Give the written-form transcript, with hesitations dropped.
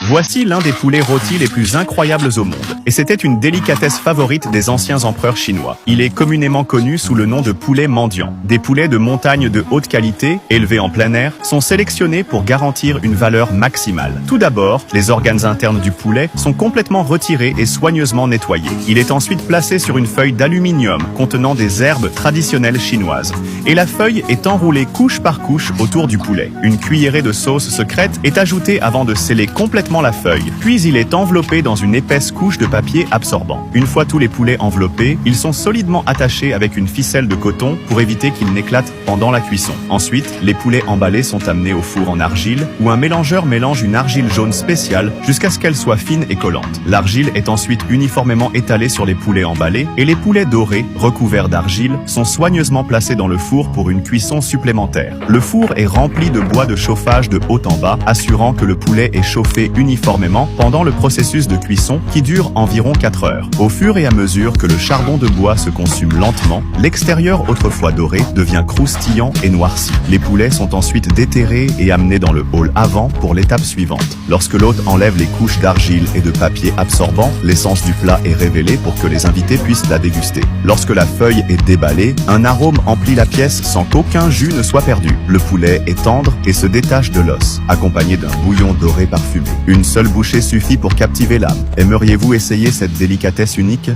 Voici l'un des poulets rôtis les plus incroyables au monde. Et c'était une délicatesse favorite des anciens empereurs chinois. Il est communément connu sous le nom de poulet mendiant. Des poulets de montagne de haute qualité, élevés en plein air, sont sélectionnés pour garantir une valeur maximale. Tout d'abord, les organes internes du poulet sont complètement retirés et soigneusement nettoyés. Il est ensuite placé sur une feuille d'aluminium contenant des herbes traditionnelles chinoises. Et la feuille est enroulée couche par couche autour du poulet. Une cuillerée de sauce secrète est ajoutée avant de sceller complètement la feuille. Puis il est enveloppé dans une épaisse couche de papier absorbant. Une fois tous les poulets enveloppés, ils sont solidement attachés avec une ficelle de coton pour éviter qu'ils n'éclatent pendant la cuisson. Ensuite, les poulets emballés sont amenés au four en argile où un mélangeur mélange une argile jaune spéciale jusqu'à ce qu'elle soit fine et collante. L'argile est ensuite uniformément étalée sur les poulets emballés et les poulets dorés, recouverts d'argile, sont soigneusement placés dans le four pour une cuisson supplémentaire. Le four est rempli de bois de chauffage de haut en bas, assurant que le poulet est chauffé uniformément pendant le processus de cuisson qui dure environ 4 heures. Au fur et à mesure que le charbon de bois se consume lentement, l'extérieur autrefois doré devient croustillant et noirci. Les poulets sont ensuite déterrés et amenés dans le hall avant pour l'étape suivante. Lorsque l'hôte enlève les couches d'argile et de papier absorbant, l'essence du plat est révélée pour que les invités puissent la déguster. Lorsque la feuille est déballée, un arôme emplit la pièce sans qu'aucun jus ne soit perdu. Le poulet est tendre et se détache de l'os, accompagné d'un bouillon doré parfumé. Une seule bouchée suffit pour captiver l'âme. Aimeriez-vous essayer cette délicatesse unique ?